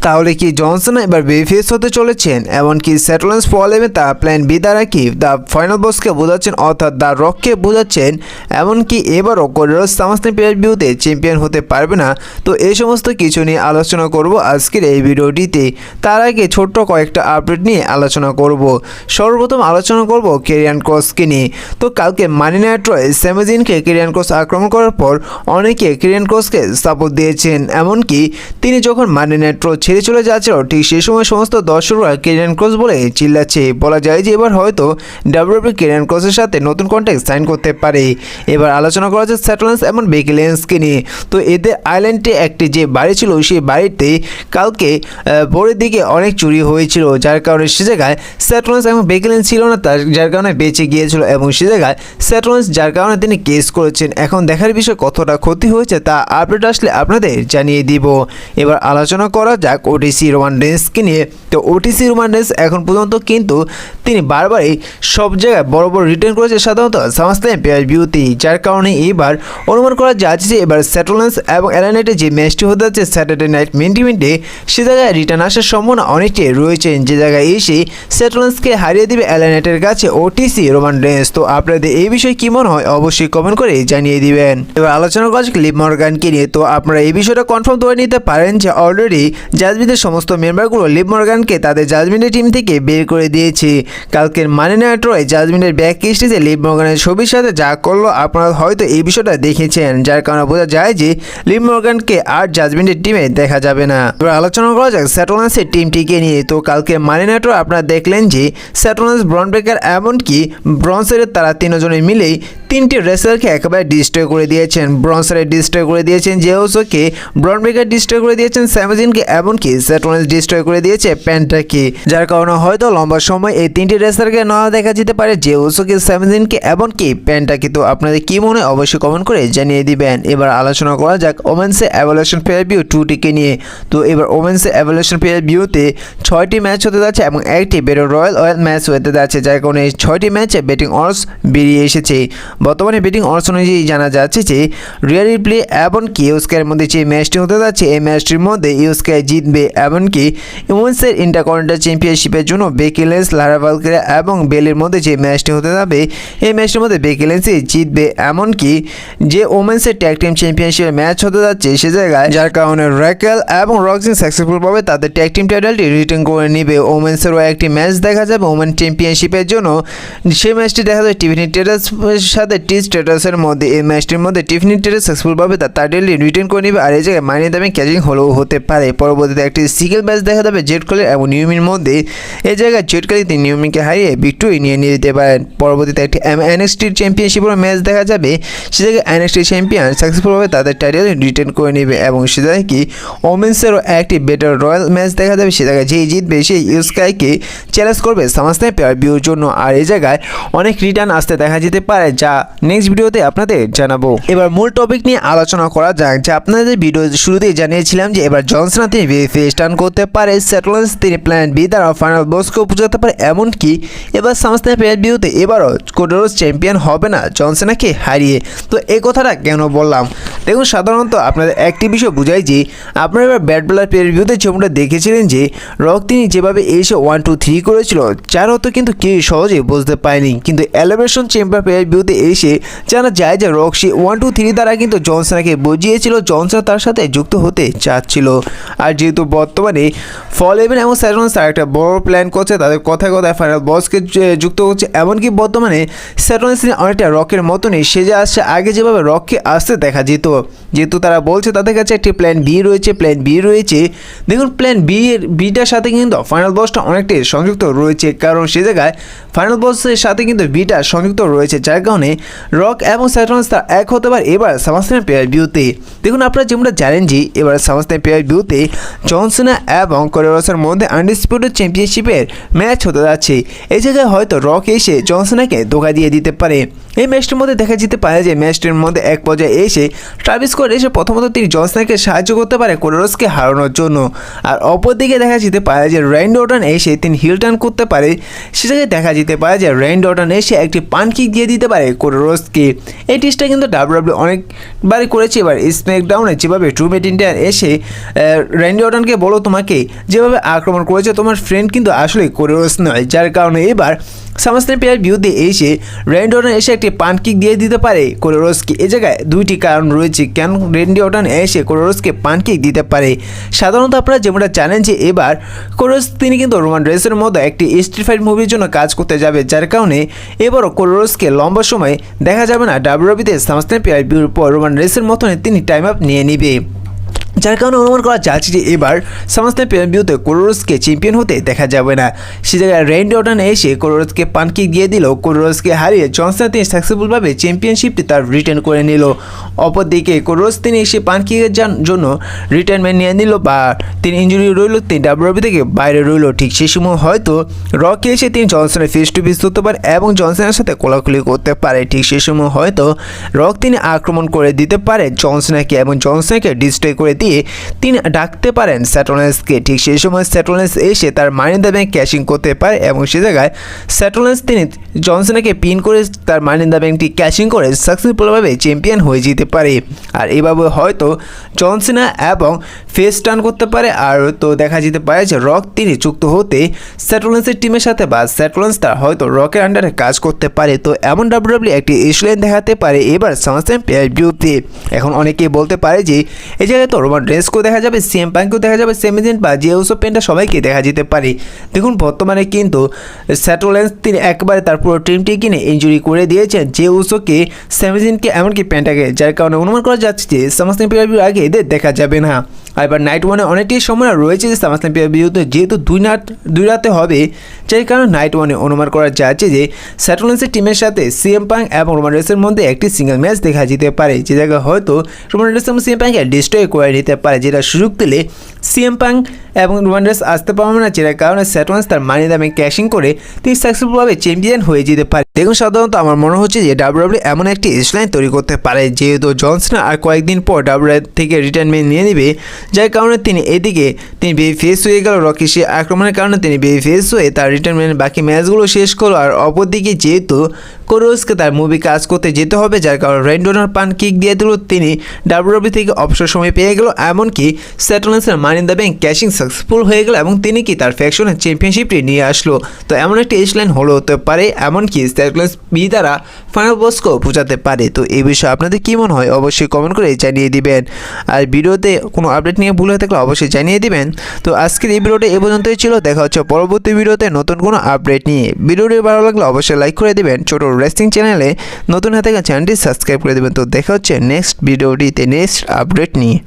তাহলে কি জনসন এবার বেফেস হতে চলেছেন? এমনকি সেথ রলিন্স পল হেমন তার প্ল্যান বি দ্বারা কি দ্য ফাইনাল বসকে বোঝাচ্ছেন অর্থাৎ দ্য রককে বোঝাচ্ছেন এমনকি এবারও কোডি রোডস সামস্তে পেয়ার ভিউতে চ্যাম্পিয়ন হতে পারবে না। তো এই সমস্ত কিছু নিয়ে আলোচনা করব আজকের এই ভিডিওটিতে। তার আগে ছোট্ট কয়েকটা আপডেট নিয়ে আলোচনা করব। সর্বপ্রথম আলোচনা করব কেরিয়ান ক্রসকে নিয়ে। তো কালকে মানি নাইট রয়ে স্যামি জিনকে কেরিয়ান ক্রস আক্রমণ করার পর অনেকে কেরিয়ান ক্রসকে সাপোর্ট দিয়েছেন, এমনকি তিনি যখন মানি নাইট র ছেড়ে চলে যাচ্ছিল ঠিক সেই সময় সমস্ত দর্শকরা কেরিয়ান ক্রস বলে চিল্লাচ্ছে। বলা যায় যে এবার হয়তো ডাব্লিউডাব্লিউই কেরিয়ান ক্রসের সাথে নতুন কন্ট্রাক্ট সাইন করতে পারে। এবার আলোচনা করা হচ্ছে সেথ রলিন্স এবং বেকি লিঞ্চকে নিয়ে। তো এদের আইল্যান্ডে একটি যে বাড়ি ছিল সেই বাড়িতে কালকে ভোরের দিকে অনেক চুরি হয়েছিল, যার কারণে সে জায়গায় সেথ রলিন্স এবং বেকি লিঞ্চ ছিল না, যার কারণে বেঁচে গিয়েছিল এবং সে জায়গায় সেথ রলিন্স যার কারণে তিনি কেস করেছেন। এখন দেখার বিষয় কতটা ক্ষতি হয়েছে তা আপডেট আসলে আপনাদের জানিয়ে দিব। এবার আলোচনা করা যাক ওটিসি রোমান রেন্সকে নিয়ে। তো ওটিসি রোমান রেন্স এখন পর্যন্ত কিন্তু তিনি বারবারই সব জায়গায় বড় বড় রিটার্ন করেছে সাধারণত সামাস্টাইম পেয়ার ভিউতে, যার কারণে এবার অনুমান করা যাচ্ছে যে এবার সেথ রলিন্স এবং এলএ নাইটের যে ম্যাচটি হতে যাচ্ছে স্যাটারডে নাইট মেইন ইভেন্টে সে জায়গায় রিটার্ন আসার সম্ভাবনা অনেকটাই রয়েছে, যে জায়গায় এসে সেথ রলিন্সকে হারিয়ে দিবে এলএ নাইটের কাছে ওটিসি রোমান রেন্স। তো আপনাদের এই বিষয়ে কি মনে হয় অবশ্যই কমেন্ট করে জানিয়ে দিবেন। এবার আলোচনা করা যাক লিভ মর্গানকে নিয়ে। তো আপনারা এই বিষয়টা কনফার্ম করে নিতে পারেন যে অলরেডি জাজমেন্টের সমস্ত মেম্বারগুলো লিভ মর্গানকে তাদের জাজমেন্টের টিম থেকে বের করে দিয়েছে। কালকের মানি নাইট রয়ে জাজমেন্টের ব্যাক স্টেজে লিভ মর্গানের ছবির সাথে যা করলো আপনারা হয়তো এই বিষয়টা দেখেছেন, যার কারণে বোঝা যায় যে লিভ মর্গানকে আর জাজমেন্টের টিমে দেখা যাবে না। এবার আলোচনা করা যাক সেথ রলিন্সের টিমটিকে নিয়ে। তো কালকে মানি নাইট রয়ে আপনারা দেখলেন যে সেথ রলিন্স, ব্রন ব্রেকার এমনকি ব্রনসের তারা তিনজনে মিলেই তিনটি রেসলারকে একেবারে ডিস্ট্রয় করে দিয়েছেন। ব্রনসের ডিস্ট্রয় করে দিয়েছেন জেউসোকে, ব্রন ব্রেকার ডিস্ট্রয় করে দিয়েছেন স্যামি জিনকে, এমনকি সেথ রলিন্স ডিস্ট্রয় করে দিয়েছে পেন্টাকে, যার কারণে হয়তো লম্বা সময় এই তিনটি রেসলারকে না দেখা যেতে পারে জেউসোকে, স্যামি জিনকে এমনকি পেন্টাকে। তো আপনাদের কি মনে হয় অবশ্যই কমেন্ট করে জানিয়ে দিবেন। এবার আলোচনা করা যাক ওমেন্স এভলিউশন পেয়ার ভিউ 2টিকে নিয়ে। তো এবার ওমেন্স এভলিউশন পেয়ার ভিউতে 6টি ম্যাচ হতে যাচ্ছে এবং একটি ব্যাটল রয়্যাল ম্যাচ হতে যাচ্ছে, যার কারণে 6টি ম্যাচে বেটিং অর্ডস বেরিয়ে এসেছে। বর্তমানে বেটিং অর্ডস অনুযায়ী জানা যাচ্ছে যে রিয়াল রিপ্লে এমনকি ইউস্কার মধ্যে যে ম্যাচটি হতে যাচ্ছে এই ম্যাচটির মধ্যে ইউস্কার জিতবে, এমনকি ওমেন্সের ইন্টারকন্টিনেন্টাল চ্যাম্পিয়নশিপের জন্য বেকি লিঞ্চ, লারা ভালকেরা এবং বেলের মধ্যে যে ম্যাচটি হতে যাবে এই ম্যাচটির মধ্যে বেকি লিঞ্চই জিতবে। এমনকি যে ওমেন্সের ট্যাগ টিম চ্যাম্পিয়নশিপের ম্যাচ হতে যাচ্ছে সে জায়গায়, যার কারণে র্যাকেল এবং রক্সিন সাকসেসফুলভাবে তাদের ট্যাগ টিম টাইটেলটি রিটার্ন করে নেবে। ওমেন্সেরও একটি ম্যাচ দেখা যাবে ওমেন চ্যাম্পিয়নশিপের জন্য, সেই ম্যাচটি দেখা যাবে টিফিনি টেরাসের সাথে টিস টেরাসের মধ্যে। এই ম্যাচটির মধ্যে টিফিনি টেরাস সাকসেসফুলভাবে তার টাইটেলটি রিটার্ন করে নেবে, আর এই জায়গায় মানি দামে ক্যাচিং হলেও হতে পারে। পরবর্তীতে একটি সিঙ্গেল ম্যাচ দেখা যাবে জেড কালি এবং নিউমির মধ্যে, এই জায়গায় জেড কালি তিনি নিউমিকে হারিয়ে ভিক্টোরি নিয়ে যেতে পারেন। পরবর্তীতে একটি এনএক্সটি চ্যাম্পিয়নশিপের ম্যাচ দেখা যাবে, সে জায়গায় এনএক্সটি চ্যাম্পিয়ন সাকসেসফুলভাবে তাদের টাইটেল রিটার্ন করে নেবে এবং সে জায়গায় কি ওমেন্সেরও একটি বেটার রয়্যাল ম্যাচ দেখা যাবে, সে জায়গায় যেই জিতবে সেই ইউস্কাইকে চ্যালেঞ্জ করবে সামাস্টাইম পেয়ার ভিউর জন্য। আর এই জায়গায় অনেক রিটার্ন আসতে দেখা যেতে পারে, যা নেক্সট ভিডিওতে আপনাদের জানাবো। এবার মূল টপিক নিয়ে আলোচনা করা যাক, যে আপনাদের ভিডিও শুরুতেই জানিয়েছিলাম যে এবার জনসন তিনি ফেস টার্ন করতে পারে, সেথ রলিন্স তিনি প্ল্যান বি দ্বারা ফাইনাল বসকেও বোঝাতে পারে, এমনকি এবার সামাস্টাইম পেয়ার ভিউতে এবারও কোডি রোডস চ্যাম্পিয়ন হবে না জনসনকে হারিয়ে। তো এই কথাটা কেন বললাম দেখুন, সাধারণত আপনাদের একটি বিষয় বুঝাই যে আপনারা এবার ব্যাট বলার পেয়ার ভিউতে যেমনটা দেখেছিলেন যে রক তিনি যেভাবে এসে 1 2 3 করেছিল, যার হতো কিন্তু কেউ সহজে বুঝতে পারেনি, কিন্তু এলিমিনেশন চেম্বার পেয়ার ভিউতে এসে জানা যায় যে রক সে 1 2 3 দ্বারা কিন্তু জনসনকে বুঝিয়েছিল জনসন তার সাথে যুক্ত হতে চাচ্ছিল। আর যেহেতু বর্তমানে ফল হেভেন এবং সেথ রলিন্স তারা একটা বড় প্ল্যান করছে, তাদের কথায় কথায় ফাইনাল বসকে যুক্ত করছে, এমনকি বর্তমানে সেথ রলিন্স অনেকটা রকের মতনই সেজে আসছে, আগে যেভাবে রককে আসতে দেখা যেত। যেহেতু তারা বলছে তাদের কাছে একটি প্ল্যান বি রয়েছে, দেখুন প্ল্যান বিটার সাথে কিন্তু ফাইনাল বসটা অনেকটাই সংযুক্ত রয়েছে, কারণ সে জায়গায় ফাইনাল বসের সাথে কিন্তু বিটা সংযুক্ত রয়েছে, যার কারণে রক এবং সেথ রলিন্স তারা এক হতে পারে এবার সামাস্টাইম পেয়ার ভিউতে। দেখুন আপনারা যেমনটা জানেন যে এবার সামাস্টাইম পেয়ার ভিউতে জনসন এবং কোডি রোডসের মধ্যে আনডিসপিউটেড চ্যাম্পিয়নশিপের ম্যাচ হতে যাচ্ছে। এই জায়গায় হয়তো রক এসে জনসনকে ধোঁকা দিয়ে দিতে পারে। এই ম্যাচটির মধ্যে দেখা যেতে পারে যে ম্যাচটির মধ্যে এক পর্যায়ে এসে ট্রাভিস স্কট এসে প্রথমত তিনি জনসনকে সাহায্য করতে পারে কোডি রোডসকে হারানোর জন্য, আর অপরদিকে দেখা যেতে পারে যে র্যান্ডি অর্টন এসে তিনি হিল টার্ন করতে পারে, সে জায়গায় দেখা যেতে পারে যে র্যান্ডি অর্টন এসে একটি পান কিক দিয়ে দিতে পারে কোডি রোডসকে। এই টিস্টটা কিন্তু ডাব্লিউডাব্লিউ অনেকবারই করেছে। এবার স্ম্যাকডাউনে যেভাবে ড্রু ম্যাকইন্টায়ার এসে র্যান্ডি অর্টনকে বলো তোমাকে যেভাবে আক্রমণ করেছে তোমার ফ্রেন্ড কিন্তু আসলে কোরিওরস নয়, যার কারণে এবার সামাস্টের প্লেয়ার বিরুদ্ধে এসে রেন্ডি অর্টন এসে একটি পান কিক দিয়ে দিতে পারে কোরিওরসকে। এই জায়গায় দুইটি কারণ রয়েছে কেন রেন্ডি অর্টন এসে কোরিওরসকে পান কিক দিতে পারে। সাধারণত আপনারা যেমনটা জানেন যে এবার কোরিওরস তিনি কিন্তু রোমান রেন্সের মতো একটি স্ট্রিট ফাইট মুভির জন্য কাজ করতে যাবে, যার কারণে এবারও কোরিওরসকে লম্বা সময় দেখা যাবে না ডাব্লিউডব্লিউইতে সামাস্টের প্লেয়ার বিরুদ্ধে পর রোমান রেন্সের মতনই তিনি টাইম আপ নিয়ে নেবে, যার কারণে অনুমান করা যাচ্ছে যে এবার সামাস্টের প্লেয়ার বিরুদ্ধে কোরিওরসকে চ্যাম্পিয়ন হতে দেখা যাবে না। সে জায়গায় রেন্ডি অর্টন এসে কোরিওরসকে পান কিক দিয়ে দিল, কোরিওরসকে হারিয়ে জন সিনা তিনি সাকসেসফুলভাবে চ্যাম্পিয়নশিপটি তার রিটার্ন করে নিল। অপরদিকে কোরিওরস তিনি এসে পান কিকের জন্য রিটায়ারমেন্ট নিয়ে নিল বা তিনি ইঞ্জুরি রইল, তিনি ডাব্লিউডব্লিউই থেকে বাইরে রইল। ঠিক সেই সময় হয়তো রকে এসে তিনি জন সিনার ফেস টু ফেস হতে পারে এবং জন সিনার সাথে কোলাকুলি করতে পারে। ঠিক সেই সময় হয়তো রক তিনি আক্রমণ করে দিতে পারে জন সিনাকে এবং জন সিনাকে ডিস্ট্রয় করে দিয়ে তিনি ডাকতে পারেন স্যাটলেন্সকে। ঠিক সেই সময় স্যাটলেন্স এসে তার মানি ইন দ্য ব্যাংক ক্যাশিং করতে পারে এবং সে জায়গায় স্যাটলেন্স তিনি জন সিনাকে পিন করে তার মানি ইন দ্য ব্যাংকটি ক্যাশিং করে সাকসেসফুলভাবে চ্যাম্পিয়ন হয়ে যেতে পারে। আর এভাবে হয়তো জন সিনা এবং ফেস টার্ন করতে পারে। আর তো দেখা যেতে পারে যে রক তিনি যুক্ত হতে স্যাটলেন্সের টিমের সাথে বা স্যাটলেন্স তার হয়তো রকের আন্ডারে কাজ করতে পারে। তো এমন ডাব্লিউডব্লিউই একটি ইস্যুলাইন দেখাতে পারে এবার সামাস্টের প্লেয়ার বিরুদ্ধে। এখন অনেকেই বলতে পারে যে এই জায়গায় তো রোমান রেন্সকেও দেখা যাবে, সিএম পাঙ্ককেও দেখা যাবে, সেমি জেন বা জে উসো পেন্টা সবাইকে দেখা যেতে পারে। দেখুন বর্তমানে কিন্তু স্যাটলেন্স তিনি একবারে তার পুরো টিমটি কিনে ইঞ্জুরি করে দিয়েছেন জে উসোকে, সেমি জেনকে এমনকি পেন্টাকে, যার কারণে অনুমান করা যাচ্ছে যে সামাস্টের প্লেয়ার বিরুদ্ধে আগে এদের দেখা যাবে না। আর এবার নাইট ওয়ানে অনেকটাই সময় রয়েছে যে সামাস্টের প্লেয়ার বিরুদ্ধে যেহেতু দুই রাতে হবে, যার কারণে নাইট ওয়ানে অনুমান করা যাচ্ছে যে স্যাটলেন্সের টিমের সাথে সিএম পাঙ্ক এবং রোমান রেন্সের মধ্যে একটি সিঙ্গেল ম্যাচ দেখা যেতে পারে, যে জায়গায় হয়তো রোমান রেন্স এবং সিএম পাঙ্ককে ডিস্ট্রয় করে নিতে পারে, যেটা সুযোগ দিলে সিএম পাঙ্ক এবং রোমান রেন্স আসতে পারবে না, যেটার কারণে স্যাটলেন্স তার মানি দামে ক্যাশিং করে তিনি সাকসেসফুলভাবে চ্যাম্পিয়ন হয়ে যেতে পারে। দেখুন সাধারণত আমার মনে হচ্ছে যে ডাব্লিউডব্লিউই এমন একটি স্ট্যান্ড তৈরি করতে পারে যেহেতু জন সিনা আর কয়েকদিন পর ডাব্লিউডব্লিউই থেকে রিটায়ারমেন্ট নিয়ে নেবে, যার কারণে তিনি এদিকে তিনি বেবি ফেস হয়ে গেল, রকি সে আক্রমণের কারণে তিনি বেবি ফেস হয়ে তার রিটায়ারমেন্ট বাকি ম্যাচগুলো শেষ করলো। আর অপরদিকে যেহেতু কোরিওরসকে তার মুভি কাজ করতে যেতে হবে, যার কারণে রেন্ডি অর্টন পান কিক দিয়ে দিল, তিনি ডাব্লিউডব্লিউই থেকে অবসর সময় পেয়ে গেল, এমনকি স্যাটলেন্সের মানি ইন দ্য ব্যাংক ক্যাশিং সাকসেসফুল হয়ে গেল এবং তিনি কি তার ফ্যাকশনের চ্যাম্পিয়নশিপটি নিয়ে আসলো। তো এমন একটি স্ট্যান্ড হলো হতে পারে, এমনকি স্যাটলেন্স বি দ্বারা ফাইনাল বসকেও বোঝাতে পারে। তো এই বিষয়ে আপনাদের কী মনে হয় অবশ্যই কমেন্ট করে জানিয়ে দিবেন। আর ভিডিওতে কোনো আপডেট নিয়ে ভুল হয়ে থাকলে অবশ্যই জানিয়ে দিবেন। তো আজকের এই ভিডিওটা এ পর্যন্তই ছিল, দেখা হচ্ছে পরবর্তী ভিডিওতে নতুন কোনো আপডেট নিয়ে। ভিডিওটি ভালো লাগলে অবশ্যই লাইক করে দিবেন, ছোট রেসলিং চ্যানেলে নতুন হয়ে থাকা চ্যানেলটি সাবস্ক্রাইব করে দেবেন। তো দেখা হচ্ছে নেক্সট ভিডিওটিতে নেক্সট আপডেট নিয়ে।